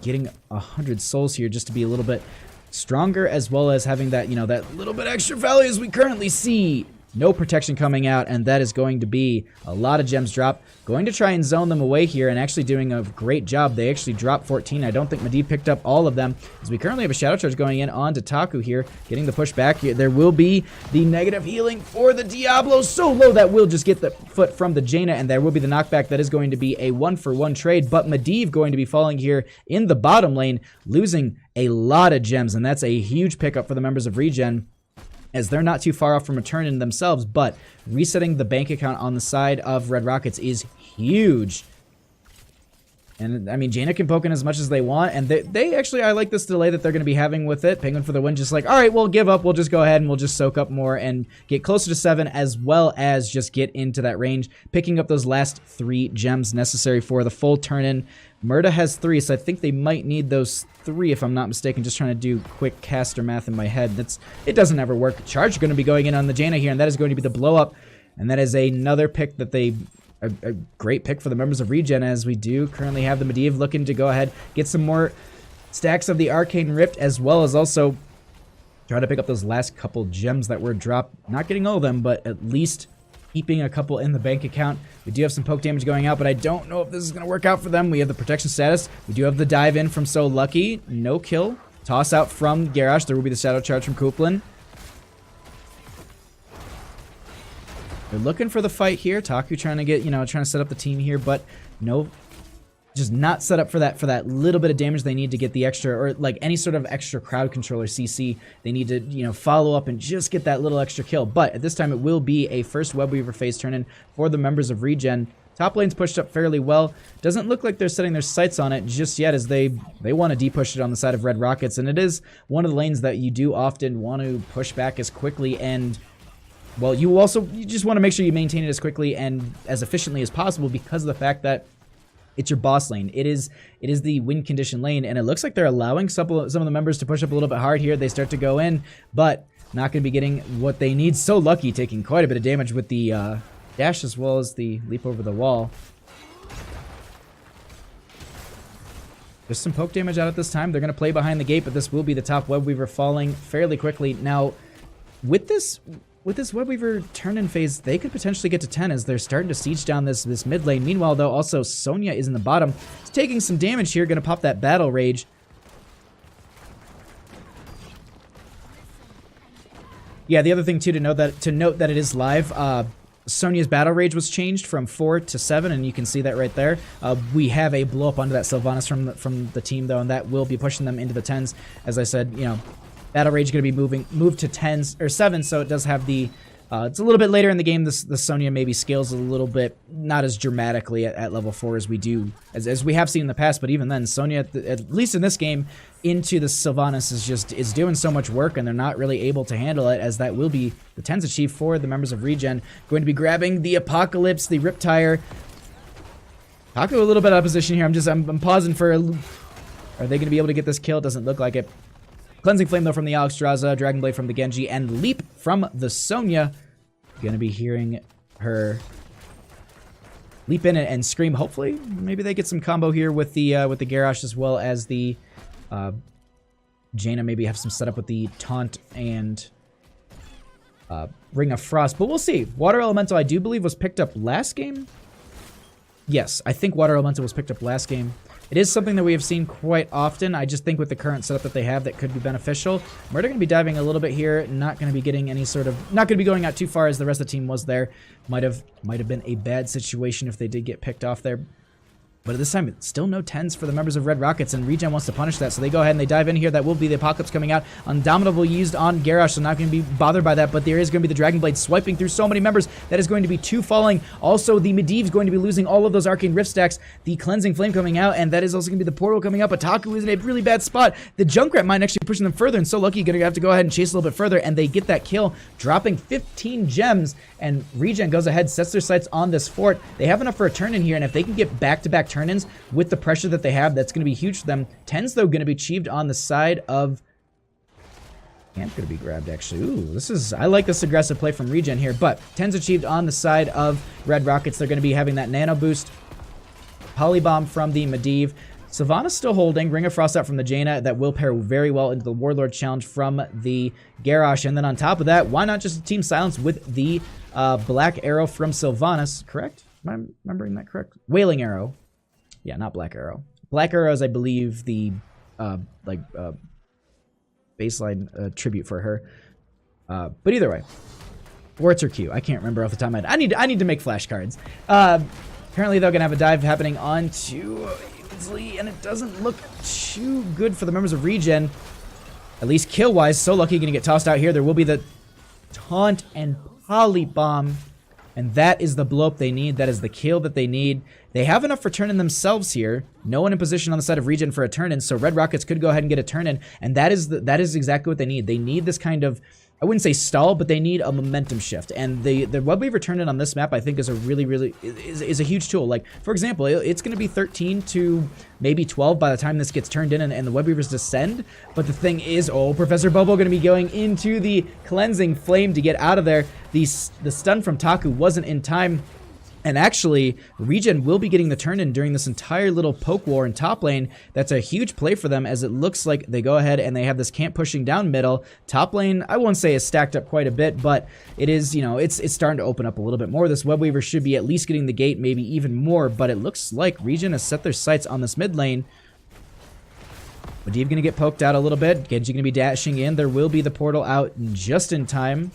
getting 100 souls here just to be a little bit stronger, as well as having that, you know, that little bit extra value as we currently see. No protection coming out, and that is going to be a lot of gems drop. Going to try and zone them away here, and actually doing a great job. They actually dropped 14. I don't think Medivh picked up all of them, as we currently have a Shadow Charge going in onto Taku here, getting the push back. There will be the negative healing for the Diablo, so low that will just get the foot from the Jaina, and there will be the knockback. That is going to be a 1-for-1 trade, but Medivh going to be falling here in the bottom lane, losing a lot of gems, and that's a huge pickup for the members of ReGen, as they're not too far off from a turn-in themselves, but resetting the bank account on the side of Red Rockets is huge. And, I mean, Jaina can poke in as much as they want, and they actually, I like this delay that they're going to be having with it. Penguin for the win, just like, all right, we'll give up. We'll just go ahead and we'll just soak up more and get closer to 7, as well as just get into that range, picking up those last 3 gems necessary for the full turn-in. Murda has 3, so I think they might need those 3, if I'm not mistaken. Just trying to do quick caster math in my head. It doesn't ever work. Charge going to be going in on the Jaina here, and that is going to be the blow-up. And that is another pick that they... A great pick for the members of ReGen, as we do currently have the Medivh looking to go ahead, get some more stacks of the Arcane Rift, as well as also try to pick up those last couple gems that were dropped. Not getting all of them, but at least keeping a couple in the bank account. We do have some poke damage going out, but I don't know if this is going to work out for them. We have the protection status. We do have the dive in from So Lucky. No kill. Toss out from Garrosh. There will be the Shadow Charge from Kuplin. They're looking for the fight here. Taku trying to get, you know, trying to set up the team here, but no, just not set up for that little bit of damage they need to get the extra, or like any sort of extra crowd controller CC. They need to, you know, follow up and just get that little extra kill. But at this time, it will be a first Webweaver phase turn-in for the members of ReGen. Top lane's pushed up fairly well. Doesn't look like they're setting their sights on it just yet, as they want to de-push it on the side of Red Rockets, and it is one of the lanes that you do often want to push back as quickly and... well, you just want to make sure you maintain it as quickly and as efficiently as possible, because of the fact that it's your boss lane. It is the win condition lane, and it looks like they're allowing some of the members to push up a little bit hard here. They start to go in, but not going to be getting what they need. So Lucky taking quite a bit of damage with the dash, as well as the leap over the wall. Just some poke damage out at this time. They're going to play behind the gate, but this will be the top Webweaver falling fairly quickly. Now, with this Webweaver turn-in phase, they could potentially get to 10 as they're starting to siege down this mid lane. Meanwhile, though, also Sonya is in the bottom. He's taking some damage here, going to pop that Battle Rage. Yeah, the other thing, too, to note that it is live, Sonya's Battle Rage was changed from 4 to 7, and you can see that right there. We have a blow-up onto that Sylvanas from the team, though, and that will be pushing them into the 10s. As I said, you know, Battle Rage is going to be moved to 10s or 7, so it does have the it's a little bit later in the game. The Sonya maybe scales a little bit, not as dramatically at level 4 as we do as we have seen in the past, but even then, Sonya, at least in this game, into the Sylvanas is doing so much work, and they're not really able to handle it, as that will be the 10s achieved for the members of ReGen. Going to be grabbing the Apocalypse, the Riptire. Taku a little bit out of position here. I'm pausing for. Are they going to be able to get this kill? Doesn't look like it. Cleansing Flame, though, from the Alexstrasza, Dragon Blade from the Genji, and Leap from the Sonya. Gonna be hearing her leap in and scream. Hopefully, maybe they get some combo here with the Garrosh, as well as the Jaina. Maybe have some setup with the Taunt and Ring of Frost, but we'll see. Water Elemental, I do believe, was picked up last game. Yes, I think Water Elemental was picked up last game. It is something that we have seen quite often. I just think with the current setup that they have, that could be beneficial. Murda going to be diving a little bit here. Not going to be getting any sort of... not going to be going out too far, as the rest of the team was there. Might have been a bad situation if they did get picked off there. But at this time, it's still no 10s for the members of Red Rockets, and ReGen wants to punish that, so they go ahead and they dive in here. That will be the Apocalypse coming out. Undominable used on Garrosh, so not going to be bothered by that, but there is going to be the Dragon Blade swiping through so many members. That is going to be 2 falling. Also, the Medivh's going to be losing all of those Arcane Rift stacks. The Cleansing Flame coming out, and that is also going to be the Portal coming up. Taku is in a really bad spot. The Junkrat might actually be pushing them further, and So Lucky going to have to go ahead and chase a little bit further, and they get that kill, dropping 15 gems, and ReGen goes ahead, sets their sights on this fort. They have enough for a turn in here, and if they can get back-to-back turn-ins with the pressure that they have. That's going to be huge for them. 10's, though, going to be achieved on the side of... Camp going to be grabbed, actually. Ooh, I like this aggressive play from ReGen here, but 10's achieved on the side of Red Rockets. They're going to be having that nano boost. Polybomb from the Medivh. Sylvanas still holding. Ring of Frost out from the Jaina. That will pair very well into the Warlord challenge from the Garrosh. And then on top of that, why not just Team Silence with the Black Arrow from Sylvanas? Correct? Am I remembering that correct? Wailing Arrow. Yeah, not Black Arrow. Black Arrow is, I believe, the baseline tribute for her. But either way. Or it's her Q. I can't remember off the top of my head. I need to make flashcards. Apparently, they're going to have a dive happening onto Ainsley, and it doesn't look too good for the members of ReGen. At least kill-wise, So Lucky going to get tossed out here. There will be the taunt and polybomb, and that is the blow-up they need. That is the kill that they need. They have enough for turn-in themselves here. No one in position on the side of ReGen for a turn-in, so Red Rockets could go ahead and get a turn-in, and that is exactly what they need. They need this kind of, I wouldn't say stall, but they need a momentum shift. And the Web Weaver turn-in on this map, I think, is a really is a huge tool. Like, for example, it's going to be 13 to maybe 12 by the time this gets turned in and the Web Weavers descend. But the thing is, Professor Bobo going to be going into the Cleansing Flame to get out of there. The stun from Taku wasn't in time. And actually, ReGen will be getting the turn-in during this entire little poke war in top lane. That's a huge play for them, as it looks like they go ahead and they have this camp pushing down middle. Top lane, I won't say is stacked up quite a bit, but it is, you know, it's starting to open up a little bit more. This Web Weaver should be at least getting the gate, maybe even more, but it looks like ReGen has set their sights on this mid lane. Medivh going to get poked out a little bit. Genji going to be dashing in. There will be the portal out just in time.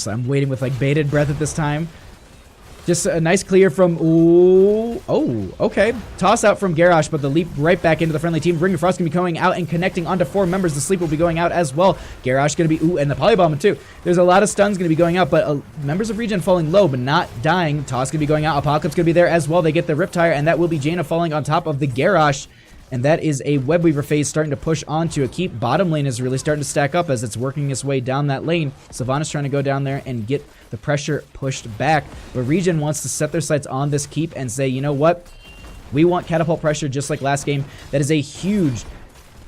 I'm waiting with like bated breath at this time. Just a nice clear from, okay. Toss out from Garrosh, but the leap right back into the friendly team. Ring of Frost going to be going out and connecting onto 4 members. The sleep will be going out as well. Garrosh going to be, and the polybomb too. There's a lot of stuns going to be going out, but members of ReGen falling low, but not dying. Toss going to be going out. Apocalypse going to be there as well. They get the Riptire, and that will be Jaina falling on top of the Garrosh. And that is a Web Weaver phase starting to push onto a keep. Bottom lane is really starting to stack up as it's working its way down that lane. Sylvanas trying to go down there and get the pressure pushed back. But ReGen wants to set their sights on this keep and say, you know what? We want catapult pressure just like last game. That is a huge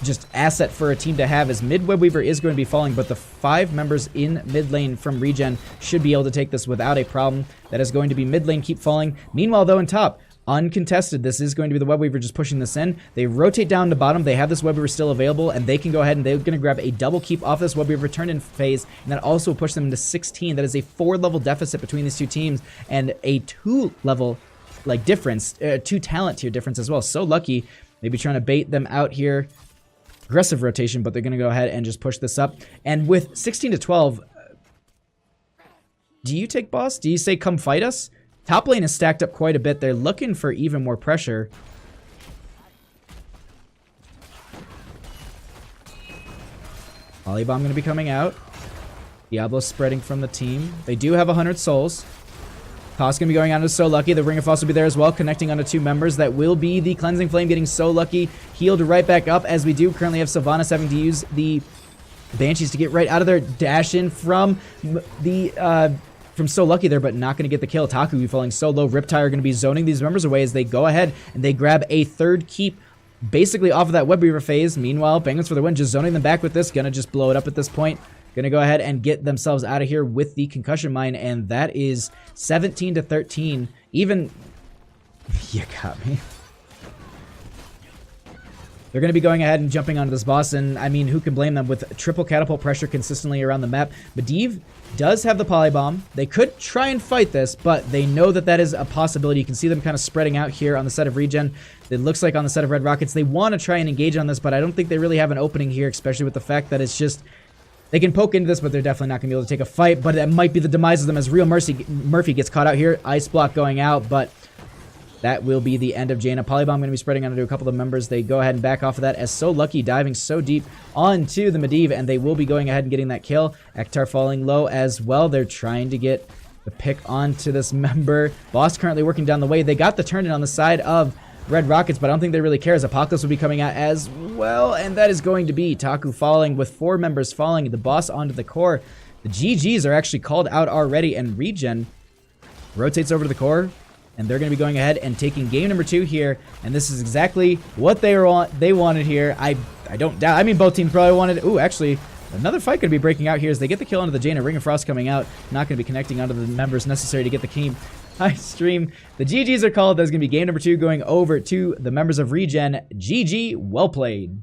just asset for a team to have, as mid Web Weaver is going to be falling, but the 5 members in mid lane from ReGen should be able to take this without a problem. That is going to be mid lane keep falling. Meanwhile, though, in top, uncontested, this is going to be the Web Weaver just pushing this in. They rotate down to bottom. They have this Web Weaver still available, and they can go ahead and they're going to grab a double keep off this Web Weaver turn-in phase, and that also will push them into 16. That is a 4-level deficit between these two teams, and a 2-level like difference, 2 talent tier difference as well. So Lucky, maybe trying to bait them out here. Aggressive rotation, but they're going to go ahead and just push this up. And with 16 to 12, do you take boss? Do you say come fight us? Top lane is stacked up quite a bit. They're looking for even more pressure. Polybomb going to be coming out. Diablo spreading from the team. They do have 100 souls. Toss going to be going on to So Lucky. The Ring of Frost will be there as well, connecting onto 2 members. That will be the Cleansing Flame getting So Lucky healed right back up, as we do currently have Sylvanas having to use the Banshees to get right out of there. Dash in from the... from So Lucky there, but not going to get the kill. Taku be falling so low. Riptire going to be zoning these members away as they go ahead and they grab a 3rd keep basically off of that Web Weaver phase. Meanwhile, Penguins for the win, just zoning them back with this. Going to just blow it up at this point. Going to go ahead and get themselves out of here with the concussion mine, and that is 17 to 13. Even... You got me. They're going to be going ahead and jumping onto this boss, and I mean, who can blame them with triple catapult pressure consistently around the map. Medivh does have the polybomb. They could try and fight this, but they know that that is a possibility. You can see them kind of spreading out here on the side of ReGen. It looks like on the side of Red Rockets, they want to try and engage on this, but I don't think they really have an opening here, especially with the fact that it's just... They can poke into this, but they're definitely not going to be able to take a fight, but that might be the demise of them as Real Murphy gets caught out here. Ice block going out, but... That will be the end of Jaina. Polybomb going to be spreading onto a couple of members. They go ahead and back off of that as So Lucky diving so deep onto the Medivh, and they will be going ahead and getting that kill. Ektar falling low as well. They're trying to get the pick onto this member. Boss currently working down the way. They got the turn-in on the side of Red Rockets, but I don't think they really care, as Apocalypse will be coming out as well, and that is going to be Taku falling with 4 members falling. The boss onto the core. The GGs are actually called out already, and ReGen rotates over to the core, and they're going to be going ahead and taking game number 2 here, and this is exactly what they wanted here. I don't doubt. I mean, both teams probably wanted. Ooh, actually, another fight going to be breaking out here as they get the kill onto the Jaina. Ring of Frost coming out, not going to be connecting onto the members necessary to get the team high stream. The GGs are called. That's going to be game number 2 going over to the members of ReGen. GG, well played.